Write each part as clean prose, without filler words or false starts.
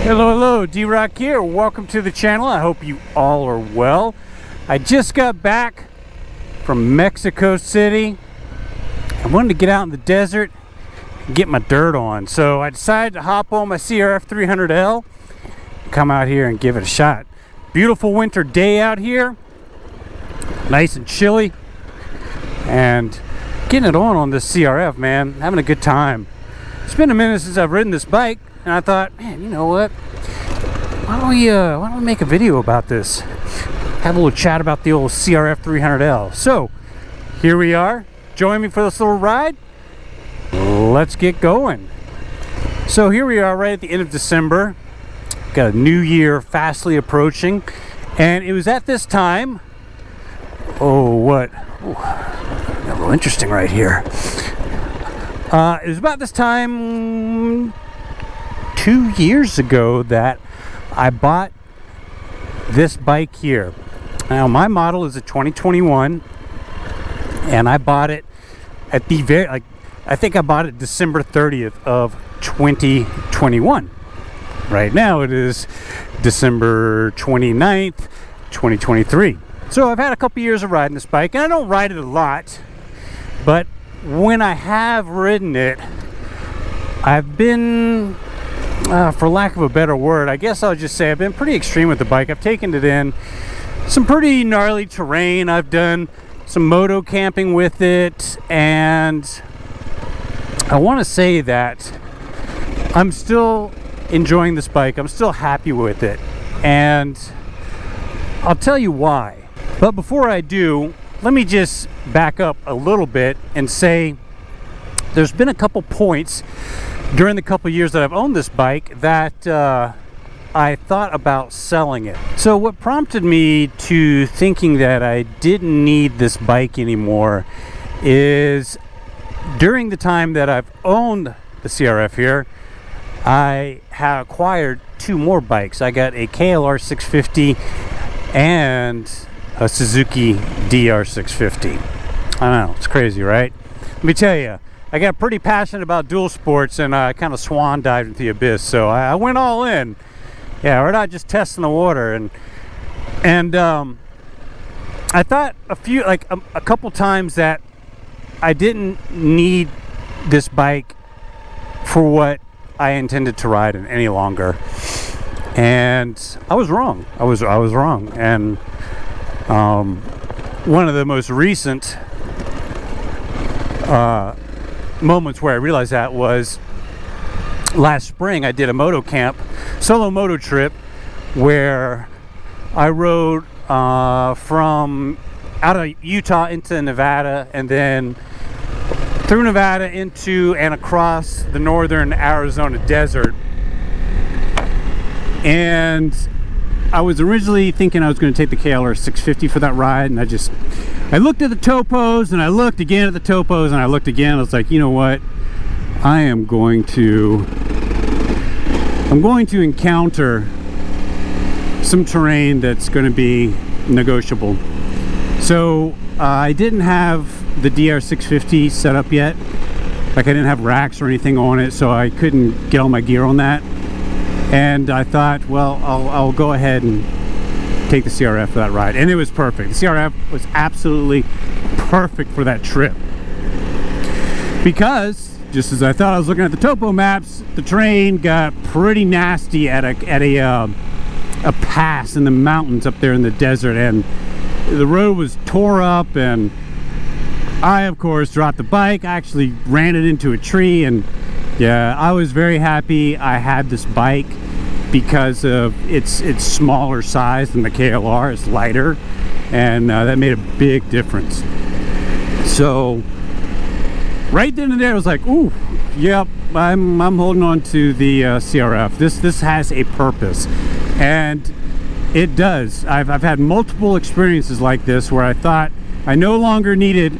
Hello, D-Rock here. Welcome to the channel. I hope you all are well. I just got back from Mexico City. I wanted to get out in the desert and get my dirt on. So I decided to hop on my CRF300L, come out here and give it a shot. Beautiful winter day out here. Nice and chilly. And getting it on this CRF, man. Having a good time. It's been a minute since I've ridden this bike. And I thought, man, you know what? Why don't we make a video about this? Have a little chat about the old CRF300L. So, here we are. Join me for this little ride. Let's get going. So here we are right at the end of December. Got a new year fastly approaching. And it was at this time. Got a little interesting right here. It was about this time 2 years ago that I bought this bike here. Now my model is a 2021 and I bought it at the I think I bought it December 30th of 2021. Right now it is December 29th, 2023. So I've had a couple years of riding this bike, and I don't ride it a lot, but when I have ridden it, I've been, for lack of a better word, I guess I'll just say I've been pretty extreme with the bike. I've taken it in some pretty gnarly terrain. I've done some moto camping with it, and I want to say that I'm still enjoying this bike. I'm still happy with it, and I'll tell you why. But before I do, let me just back up a little bit and say there's been a couple points during the couple years that I've owned this bike that I thought about selling it. So what prompted me to thinking that I didn't need this bike anymore is during the time that I've owned the CRF here, I have acquired two more bikes. I got a KLR 650 and a Suzuki DR650. I know, it's crazy, right? Let me tell you, I got pretty passionate about dual sports, and I kind of swan dived into the abyss, so I went all in. Yeah, we're not just testing the water, and I thought a couple times that I didn't need this bike for what I intended to ride in any longer, and I was wrong. I was wrong, and one of the most recent moments where I realized that was last spring. I did a solo moto trip where I rode from out of Utah into Nevada, and then through Nevada into and across the northern Arizona desert. And I was originally thinking I was going to take the KLR 650 for that ride, and I looked at the topos, and I looked again at the topos, and I looked again. I was like, you know what? I'm going to encounter some terrain that's going to be negotiable. So I didn't have the DR650 set up yet. Like, I didn't have racks or anything on it, so I couldn't get all my gear on that. And I thought, well, I'll go ahead and take the CRF for that ride. And it was perfect. The CRF was absolutely perfect for that trip. Because, just as I thought, I was looking at the topo maps, the terrain got pretty nasty at a pass in the mountains up there in the desert. And the road was tore up, and I, of course, dropped the bike. I actually ran it into a tree, and yeah, I was very happy I had this bike because of its smaller size than the KLR. It's lighter, and that made a big difference. So right then and there, I was like, ooh, yep, I'm holding on to the CRF. This has a purpose, and it does. I've had multiple experiences like this where I thought I no longer needed,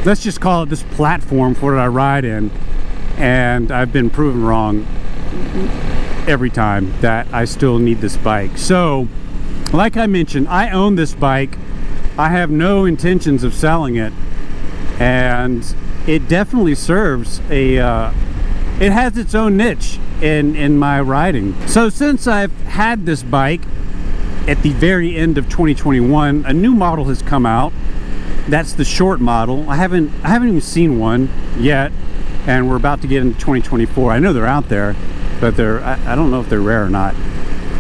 let's just call it this platform for what I ride in. And I've been proven wrong every time that I still need this bike. So, like I mentioned, I own this bike. I have no intentions of selling it, and it definitely serves a it has its own niche in my riding. So since I've had this bike at the very end of 2021, a new model has come out. That's the short model. I haven't even seen one yet, and we're about to get into 2024. I know they're out there, but I don't know if they're rare or not.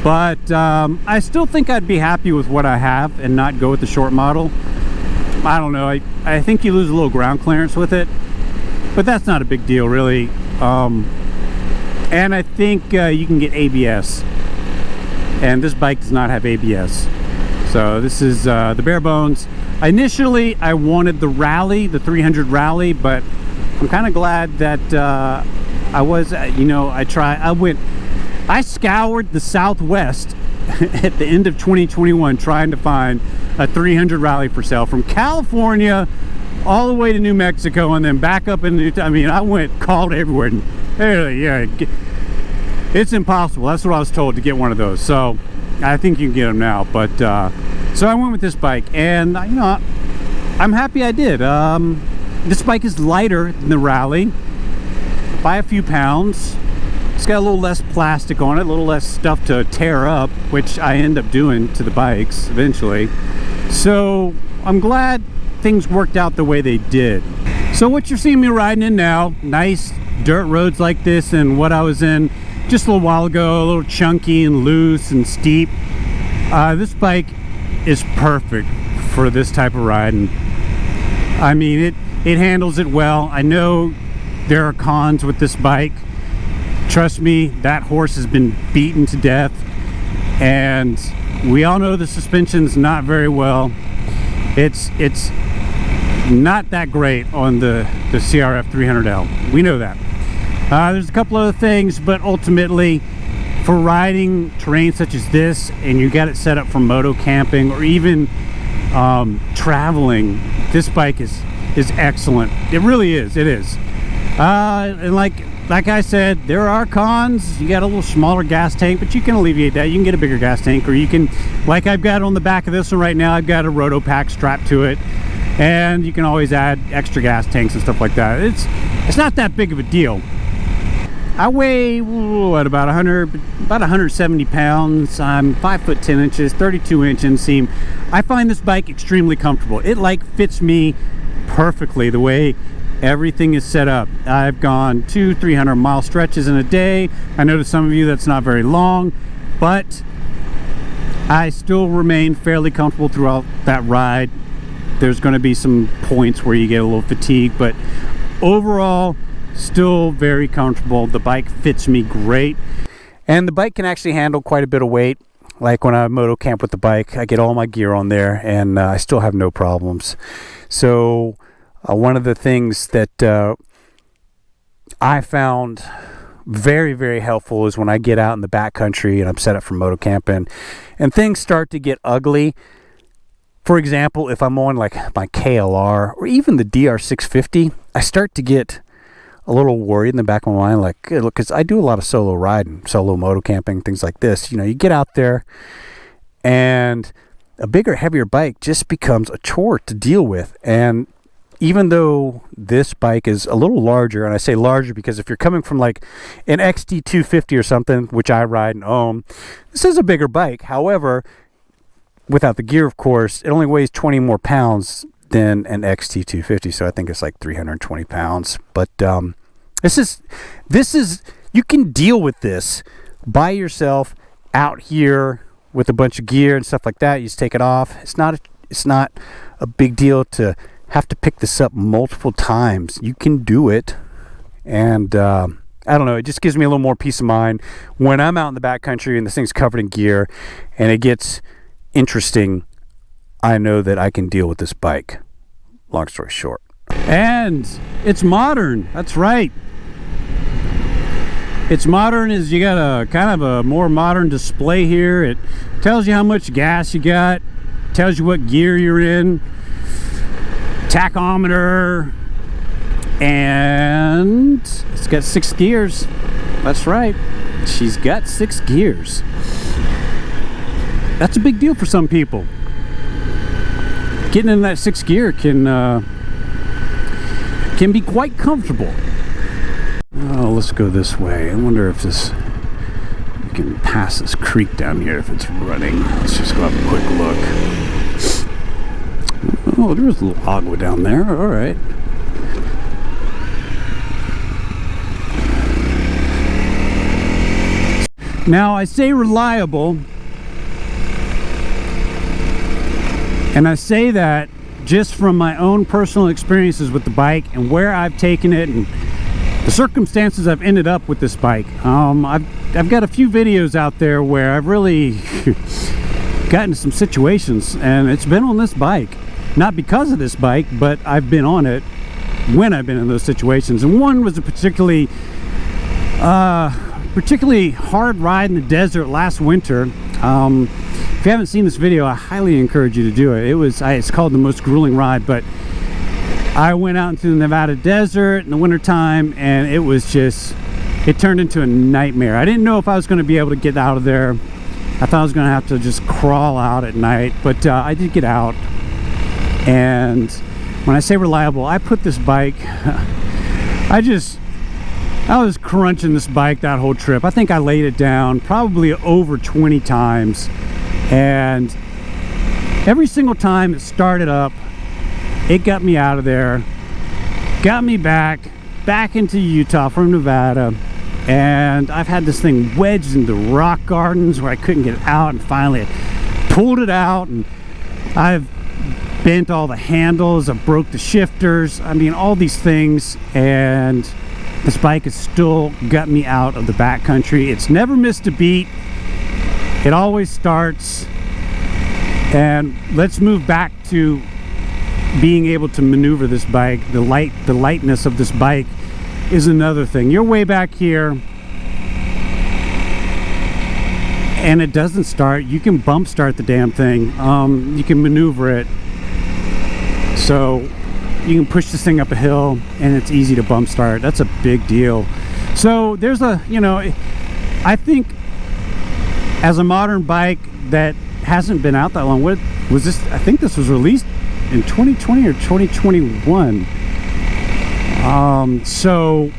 But I still think I'd be happy with what I have and not go with the short model. I don't know, I think you lose a little ground clearance with it, but that's not a big deal really. And I think you can get ABS, and this bike does not have ABS. So this is the bare bones. Initially I wanted the Rally, the 300 Rally, but I'm kind of glad that I was, I scoured the Southwest at the end of 2021 trying to find a 300 Rally for sale, from California all the way to New Mexico and then back up in I called everywhere, and yeah, it's impossible. That's what I was told, to get one of those. So I think you can get them now, but so I went with this bike, and I'm happy I did. This bike is lighter than the Rally by a few pounds. It's got a little less plastic on it, a little less stuff to tear up, which I end up doing to the bikes eventually. So I'm glad things worked out the way they did. So what you're seeing me riding in now, nice dirt roads like this, and what I was in just a little while ago, a little chunky and loose and steep. This bike is perfect for this type of riding. I mean, it handles it well. I know there are cons with this bike. Trust me, that horse has been beaten to death, and we all know the suspension's not very well. It's not that great on the CRF300L. We know that. There's a couple other things, but ultimately, for riding terrain such as this, and you got it set up for moto camping or even traveling, this bike is excellent. It really is. It is. And like I said, there are cons. You got a little smaller gas tank, but you can alleviate that. You can get a bigger gas tank, or you can, like I've got on the back of this one right now, I've got a roto pack strapped to it, and you can always add extra gas tanks and stuff like that. It's not that big of a deal. I weigh what, about 170 pounds. I'm 5 foot 10 inches, 32 inch inseam. I find this bike extremely comfortable. It fits me perfectly the way everything is set up. I've gone 200-300 mile stretches in a day. I know to some of you that's not very long, but I still remain fairly comfortable throughout that ride. There's going to be some points where you get a little fatigued, but overall still very comfortable. The bike fits me great, and the bike can actually handle quite a bit of weight. Like when I moto camp with the bike, I get all my gear on there, and I still have no problems. So one of the things that I found very, very helpful is when I get out in the backcountry and I'm set up for moto camping and things start to get ugly. For example, if I'm on like my KLR or even the DR650, I start to get a little worried in the back of my mind, like, because I do a lot of solo riding, solo moto camping, things like this. You get out there, and a bigger, heavier bike just becomes a chore to deal with. And even though this bike is a little larger, and I say larger because if you're coming from like an XT250 or something, which I ride and own, this is a bigger bike. However, without the gear, of course, it only weighs 20 more pounds than an XT250, so I think it's like 320 pounds. But this is you can deal with this by yourself out here with a bunch of gear and stuff like that. You just take it off. It's not a big deal to have to pick this up multiple times. You can do it, and I don't know, it just gives me a little more peace of mind when I'm out in the backcountry and this thing's covered in gear and it gets interesting. I know that I can deal with this bike, long story short. And it's modern. That's right, it's modern. Is you got a kind of a more modern display here. It tells you how much gas you got, tells you what gear you're in, tachometer, and it's got 6 gears. That's right, she's got 6 gears. That's a big deal for some people. Getting in that 6th gear can be quite comfortable. Oh, let's go this way. I wonder if this, we can pass this creek down here if it's running. Let's just go have a quick look. Oh, there's a little agua down there. All right. Now, I say reliable, and I say that just from my own personal experiences with the bike and where I've taken it and the circumstances I've ended up with this bike. I've got a few videos out there where I've really gotten into some situations, and it's been on this bike. Not because of this bike, but I've been on it when I've been in those situations. And one was a particularly hard ride in the desert last winter. If you haven't seen this video, I highly encourage you to do it. It's called The Most Grueling Ride, but I went out into the Nevada desert in the wintertime, and it turned into a nightmare. I didn't know if I was going to be able to get out of there. I thought I was going to have to just crawl out at night, but I did get out. And when I say reliable, I put this bike, I was crunching this bike that whole trip. I think I laid it down probably over 20 times, and every single time it started up, it got me out of there, got me back into Utah from Nevada, and I've had this thing wedged into rock gardens where I couldn't get out, and finally I pulled it out, and I've bent all the handles, I broke the shifters, I mean all these things, and this bike has still got me out of the backcountry. It's never missed a beat. It always starts. And let's move back to being able to maneuver this bike. The lightness of this bike is another thing. You're way back here and it doesn't start. You can bump start the damn thing. You can maneuver it. So you can push this thing up a hill and it's easy to bump start. That's a big deal. So there's I think as a modern bike that hasn't been out that long, what was this? I think this was released in 2020 or 2021. So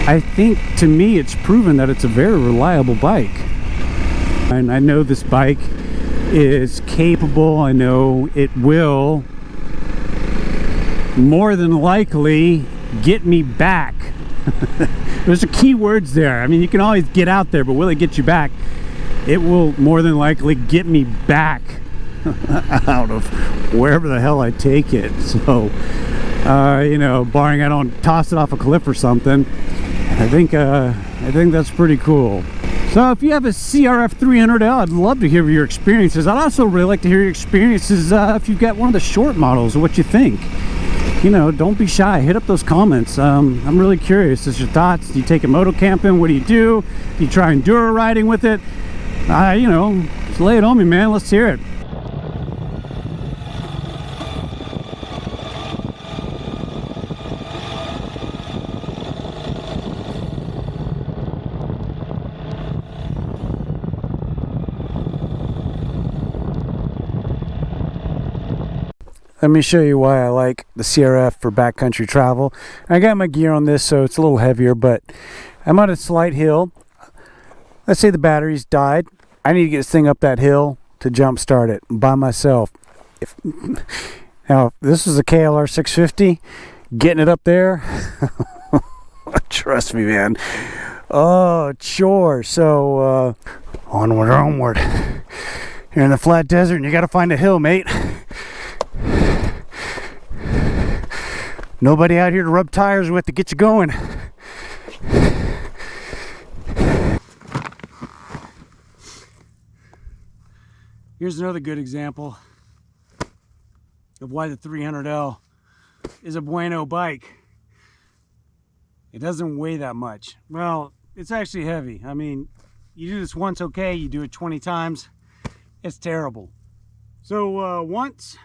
I think to me it's proven that it's a very reliable bike. And I know this bike is capable. I know it will more than likely get me back. There's a key words there. I mean, you can always get out there, but will it get you back? It will more than likely get me back out of wherever the hell I take it. So barring I don't toss it off a cliff or something, I think that's pretty cool. So if you have a CRF300L, I'd love to hear your experiences. I'd also really like to hear your experiences if you've got one of the short models, or what you think. Don't be shy. Hit up those comments. I'm really curious. What's your thoughts? Do you take it moto camping? What do? Do you try enduro riding with it? Just lay it on me, man. Let's hear it. Let me show you why I like the CRF for backcountry travel. I got my gear on this, so it's a little heavier, but I'm on a slight hill. Let's say the battery's died. I need to get this thing up that hill to jump start it by myself. Now, if this is a KLR 650, getting it up there, trust me, man. Oh, chore. So, onward. You're in the flat desert and you got to find a hill, mate. Nobody out here to rub tires with to get you going. Here's another good example of why the 300L is a bueno bike. It doesn't weigh that much. Well, it's actually heavy. I mean, you do this once, okay, you do it 20 times, it's terrible. So once,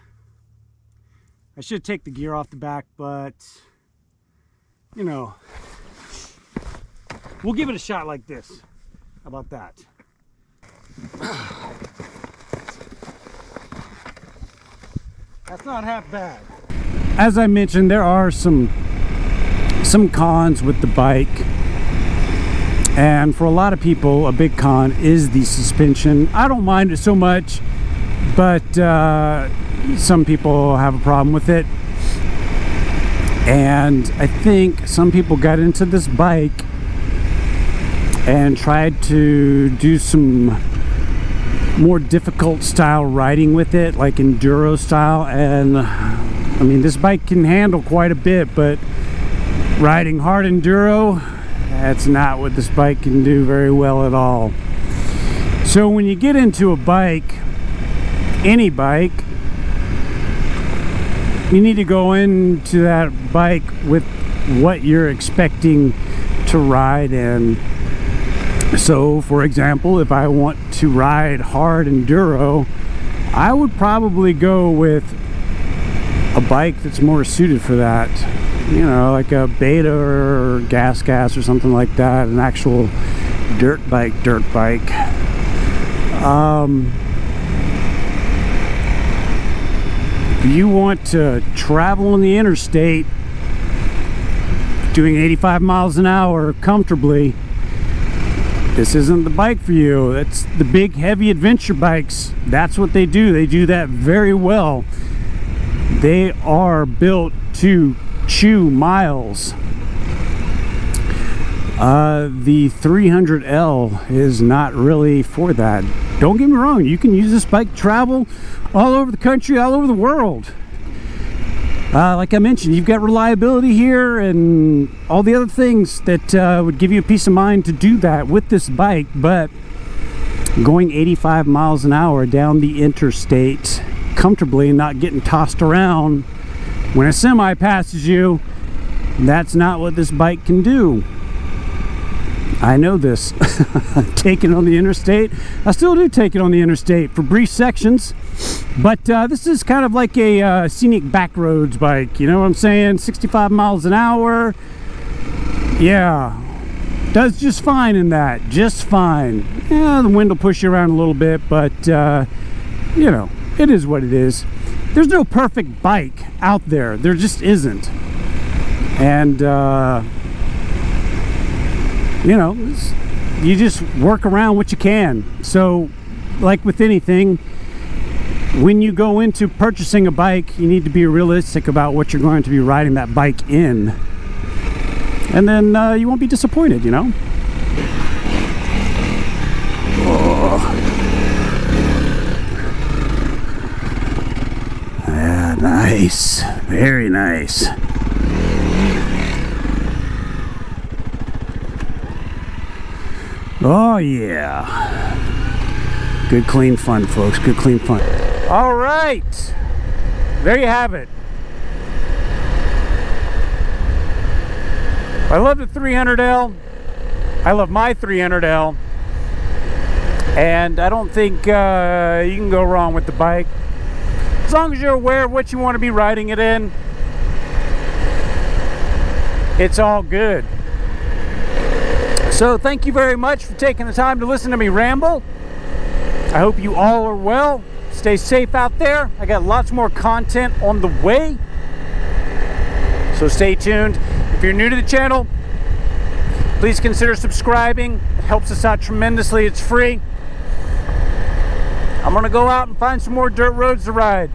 I should take the gear off the back, but we'll give it a shot like this. How about that? That's not half bad. As I mentioned, there are some some cons with the bike. And for a lot of people, a big con is the suspension. I don't mind it so much, but some people have a problem with it. And I think some people got into this bike and tried to do some more difficult style riding with it, like enduro style. And I mean, this bike can handle quite a bit, but riding hard enduro, that's not what this bike can do very well at all. So when you get into a bike, any bike, you need to go into that bike with what you're expecting to ride in. So for example, if I want to ride hard enduro, I would probably go with a bike that's more suited for that. You know, like a Beta or gas or something like that, an actual dirt bike. If you want to travel on the interstate doing 85 miles an hour comfortably, this isn't the bike for you. That's the big heavy adventure bikes. That's what they do. They do that very well. They are built to chew miles. The 300L is not really for that. Don't get me wrong, you can use this bike to travel all over the country, all over the world. Like I mentioned, you've got reliability here and all the other things that would give you a peace of mind to do that with this bike. But going 85 miles an hour down the interstate comfortably and not getting tossed around when a semi passes you, that's not what this bike can do. I know this. Take it on the interstate. I still do take it on the interstate for brief sections, but this is kind of like a scenic back roads bike, you know what I'm saying? 65 miles an hour. Yeah, does just fine in that, just fine. Yeah, the wind will push you around a little bit, but you know, it is what it is. There's no perfect bike out there. There just isn't. And you know, you just work around what you can. So like with anything, when you go into purchasing a bike, you need to be realistic about what you're going to be riding that bike in, and then you won't be disappointed, you know. Yeah, nice, very nice. Oh yeah, good clean fun, folks, good clean fun. All right, there you have it. I love the 300L. I love my 300L, and I don't think you can go wrong with the bike as long as you're aware of what you want to be riding it in. It's all good. So thank you very much for taking the time to listen to me ramble. I hope you all are well. Stay safe out there. I got lots more content on the way, so stay tuned. If you're new to the channel, please consider subscribing. It helps us out tremendously. It's free. I'm gonna go out and find some more dirt roads to ride.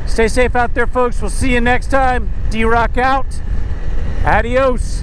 Stay safe out there, folks. We'll see you next time. D-Rock out. Adios.